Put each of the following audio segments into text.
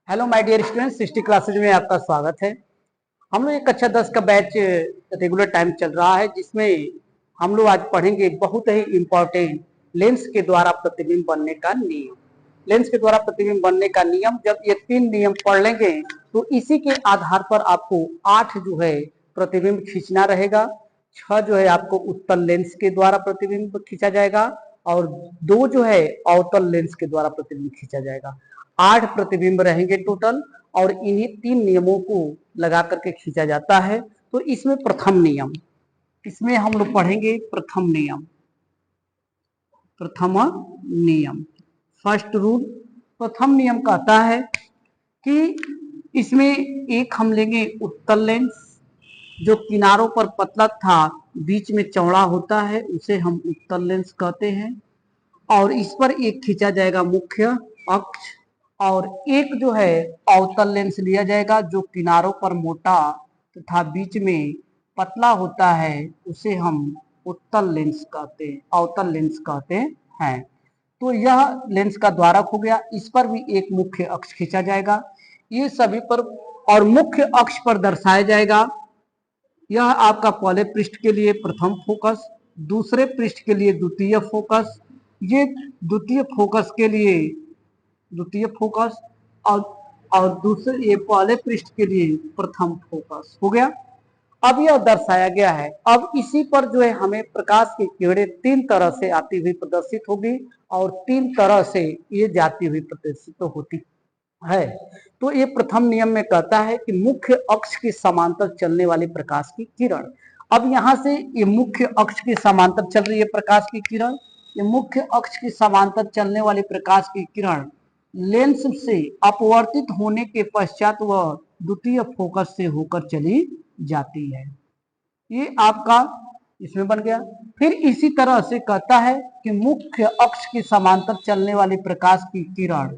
Hello my dear students, 60 classes में आपका स्वागत है। हम लोग एक कक्षा 10 का बैच रेगुलर टाइम चल रहा है, जिसमें हम लोग आज पढ़ेंगे बहुत ही इम्पोर्टेंट लेंस के द्वारा प्रतिबिंब बनने का नियम। लेंस के द्वारा प्रतिबिंब बनने का नियम, जब ये 3 नियम पढ़ लेंगे तो इसी के आधार पर आपको 8 जो है प्रतिबिंब खींचना रहेगा। 6 जो है आपको उत्तल लेंस के द्वारा प्रतिबिंब खींचा जाएगा और 2 जो है अवतल लेंस के द्वारा प्रतिबिंब खींचा जाएगा। 8 प्रतिबिंब रहेंगे टोटल और इन्हीं 3 नियमों को लगा करके खींचा जाता है। तो इसमें प्रथम नियम, इसमें हम लोग पढ़ेंगे प्रथम नियम। प्रथम नियम, फर्स्ट रूल। प्रथम नियम कहता है कि इसमें एक हम लेंगे उत्तल लेंस, जो किनारों पर पतला था बीच में चौड़ा होता है, उसे हम उत्तल लेंस कहते हैं। और इस पर एक खींचा जाएगा मुख्य अक्ष और एक जो है अवतल लेंस लिया जाएगा, जो किनारों पर मोटा तथा बीच में पतला होता है, उसे हम उत्तल लेंस कहते हैं, अवतल लेंस कहते हैं। तो यह लेंस का द्वारक हो गया। इस पर भी एक मुख्य अक्ष खींचा जाएगा, ये सभी पर, और मुख्य अक्ष पर दर्शाया जाएगा। यह आपका पहले पृष्ठ के लिए प्रथम फोकस, दूसरे पृष्ठ के लिए द्वितीय फोकस, ये द्वितीय फोकस के लिए द्वितीय फोकस और दूसरे ये पहले पृष्ठ के लिए प्रथम फोकस हो गया। अब यह दर्शाया गया है। अब इसी पर जो है हमें प्रकाश की किरणें 3 तरह से आती हुई प्रदर्शित होगी और 3 तरह से ये जाती हुई प्रदर्शित होती है। तो ये प्रथम नियम में कहता है कि मुख्य अक्ष के समांतर चलने वाली प्रकाश की किरण। अब यहाँ से ये मुख्य अक्ष के समांतर चल रही है प्रकाश की किरण। ये मुख्य अक्ष के समांतर चलने वाली प्रकाश की किरण लेंस से अपवर्तित होने के पश्चात वह द्वितीय फोकस से होकर चली जाती है। ये आपका इसमें बन गया। फिर इसी तरह से कहता है कि मुख्य अक्ष के समांतर चलने वाली प्रकाश की किरण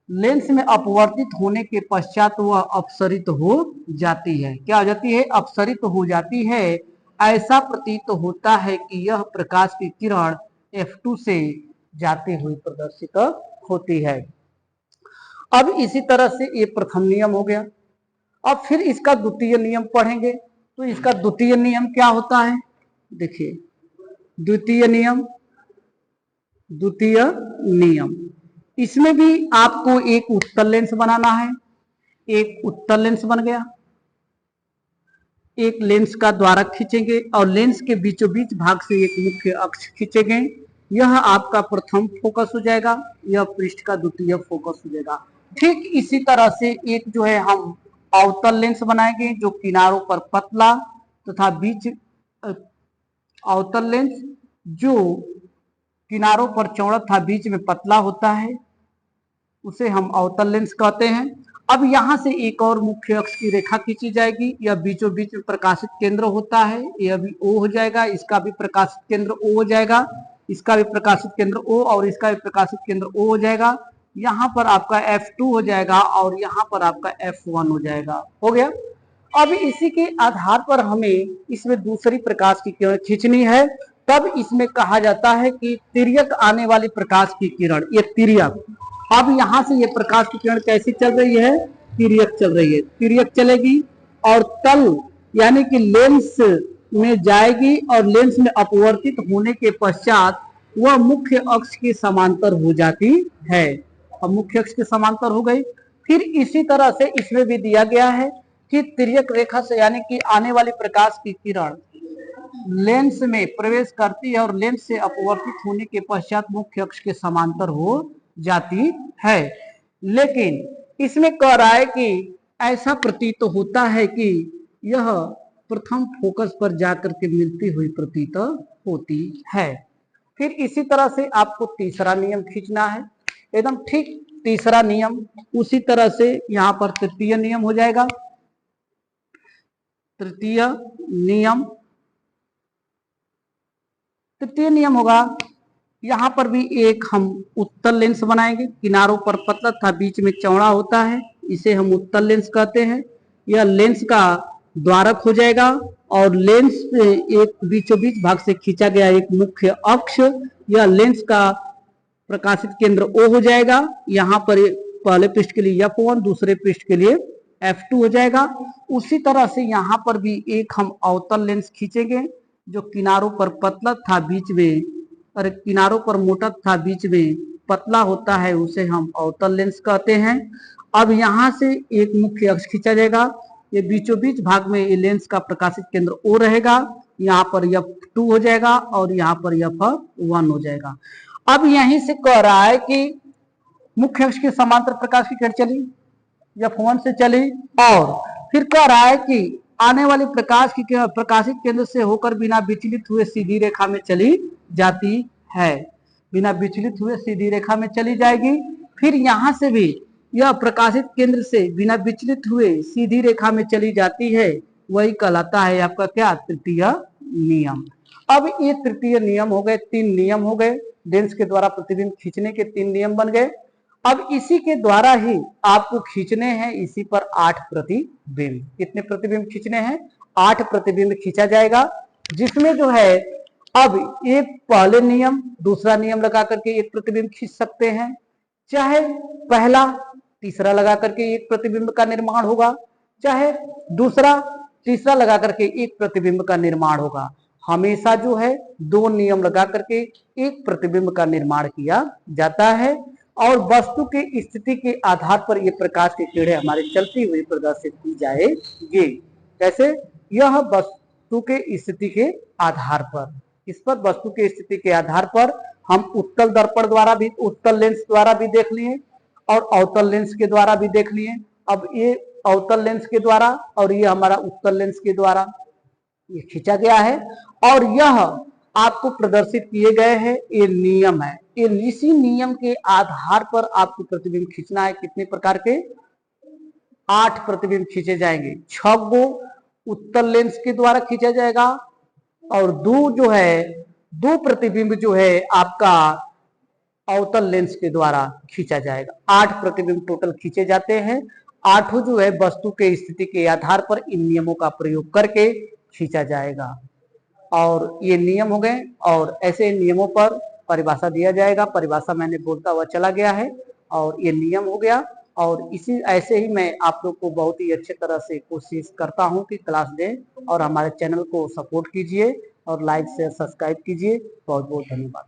लेंस में अपवर्तित होने के पश्चात वह अपसरित हो जाती है। क्या हो जाती है? अपसरित हो जाती है। ऐसा प्रतीत होता है कि यह प्रकाश की किरण F2 से जाती हुई प्रदर्शित होती है। अब इसी तरह से ये प्रथम नियम हो गया। अब फिर इसका द्वितीय नियम पढ़ेंगे। तो इसका द्वितीय नियम क्या होता है? देखिए, द्वितीय नियम, इसमें भी आपको एक उत्तल लेंस बनाना है। एक उत्तल लेंस बन गया, एक लेंस का द्वारक खींचेंगे और लेंस के बीचों बीच भाग से एक मुख्य अक्ष खींचेंगे। यह आपका प्रथम फोकस हो जाएगा, यह पृष्ठ का द्वितीय फोकस हो जाएगा। ठीक इसी तरह से एक जो है हम अवतल लेंस बनाएंगे, जो किनारों पर पतला तथा बीच अवतल लेंस जो किनारों पर चौड़ा था बीच में पतला होता है, उसे हम अवतल लेंस कहते हैं। अब यहां से एक और मुख्य अक्ष की रेखा खींची जाएगी। यह बीचों बीच में प्रकाशित केंद्र होता है, यह भी O हो जाएगा, इसका भी प्रकाशित केंद्र O हो जाएगा, इसका भी प्रकाशित केंद्र O और इसका भी प्रकाशित केंद्र O हो जाएगा। यहाँ पर आपका F2 हो जाएगा और यहाँ पर आपका F1 हो जाएगा। हो गया। अब इसी के आधार पर हमें इसमें दूसरी प्रकाश की किरण खींचनी है। तब इसमें कहा जाता है कि तिर्यक आने वाली प्रकाश की किरण, ये तिर्यक। अब यहां से ये प्रकाश की किरण कैसी चल रही है? तिर्यक चल रही है। तिर्यक चलेगी और तल यानी कि लेंस में जाएगी और लेंस में अपवर्तित होने के पश्चात वह मुख्य अक्ष के समांतर हो जाती है। अब मुख्य अक्ष के समांतर हो गई। फिर इसी तरह से इसमें भी दिया गया है कि तिर्यक रेखा से यानी कि आने वाली प्रकाश की किरण लेंस में प्रवेश करती है और लेंस से अपवर्तित होने के पश्चात मुख्य अक्ष के समांतर हो जाती है। लेकिन इसमें कह रहा है कि ऐसा प्रतीत होता है कि यह प्रथम फोकस पर जाकर के मिलती हुई प्रतीत होती है। फिर इसी तरह से आपको तीसरा नियम खींचना है, एकदम ठीक तीसरा नियम। उसी तरह से यहाँ पर तृतीय नियम हो जाएगा। तृतीय नियम होगा, यहाँ पर भी एक हम उत्तल लेंस बनाएंगे। किनारों पर पतला था बीच में चौड़ा होता है, इसे हम उत्तल लेंस कहते हैं। यह लेंस का द्वारक हो जाएगा और लेंस से एक बीचों बीच भाग से खींचा गया एक मुख्य अक्ष, यह लेंस का प्रकाशित केंद्र O हो जाएगा। यहाँ पर पहले पृष्ठ के लिए F1, दूसरे पृष्ठ के लिए F2 हो जाएगा। उसी तरह से यहाँ पर भी एक हम अवतल लेंस खींचेंगे जो किनारों पर पतला था बीच में, और किनारों पर मोटा था बीच में पतला होता है, उसे हम अवतल लेंस कहते हैं। अब यहाँ से एक मुख्य अक्ष खींचा जाएगा, ये बीचों बीच भाग में ये लेंस का प्रकाशित केंद्र O रहेगा, यहाँ पर F2 हो जाएगा और यहाँ पर F1 हो जाएगा। अब यहीं से कह रहा है कि मुख्य अक्ष के समांतर प्रकाश की किरण चली, F1 से चली, और फिर कह रहा है कि आने वाली प्रकाश की प्रकाशित केंद्र से होकर बिना विचलित हुए सीधी रेखा में चली जाती है, बिना विचलित हुए सीधी रेखा में चली जाएगी। फिर यहाँ से भी यह प्रकाशित केंद्र से बिना विचलित हुए सीधी रेखा में चली जाती है, वही कहलाता है आपका क्या, तृतीय नियम। अब ये तृतीय नियम हो गए, 3 नियम हो गए, लेंस के द्वारा प्रतिबिंब खींचने के 3 नियम बन गए। अब इसी के द्वारा ही आपको खींचने हैं इसी पर 8 प्रतिबिंब। कितने प्रतिबिंब खींचने हैं? 8 प्रतिबिंब खींचा जाएगा, जिसमें जो है अब एक पहले नियम दूसरा नियम लगा करके एक प्रतिबिंब खींच सकते हैं, चाहे पहला तीसरा लगा करके एक प्रतिबिंब का निर्माण होगा, चाहे दूसरा तीसरा लगा करके एक प्रतिबिंब का निर्माण होगा। हमेशा जो है 2 नियम लगा करके एक प्रतिबिंब का निर्माण किया जाता है, और वस्तु की स्थिति के आधार पर ये प्रकाश की किरणें हमारे चलती हुई प्रदर्शित की जाएगी। कैसे? यह वस्तु के स्थिति के आधार पर, इस पर वस्तु की स्थिति के आधार पर हम उत्तल दर्पण द्वारा भी, उत्तल लेंस द्वारा भी देख लिए और अवतल लेंस के द्वारा भी देख लिए। अब ये अवतल लेंस के द्वारा और ये हमारा उत्तल लेंस के द्वारा ये खींचा गया है, और यह आपको प्रदर्शित किए गए हैं, ये नियम है। ये इसी नियम के आधार पर आपको प्रतिबिंब खींचना है। कितने प्रकार के? 8 प्रतिबिंब खींचे जाएंगे। 6 गो उत्तल लेंस के द्वारा खींचा जाएगा, और 2 प्रतिबिंब जो है आपका अवतल लेंस के द्वारा खींचा जाएगा। 8 प्रतिबिंब टोटल खींचे जाते हैं। 8 जो है वस्तु के स्थिति के आधार पर इन नियमों का प्रयोग करके खींचा जाएगा। और ये नियम हो गए, और ऐसे नियमों पर परिभाषा दिया जाएगा। परिभाषा मैंने बोलता हुआ चला गया है, और ये नियम हो गया। और इसी ऐसे ही मैं आप लोग को बहुत ही अच्छे तरह से कोशिश करता हूं कि क्लास दें, और हमारे चैनल को सपोर्ट कीजिए और लाइक शेयर सब्सक्राइब कीजिए। बहुत बहुत धन्यवाद।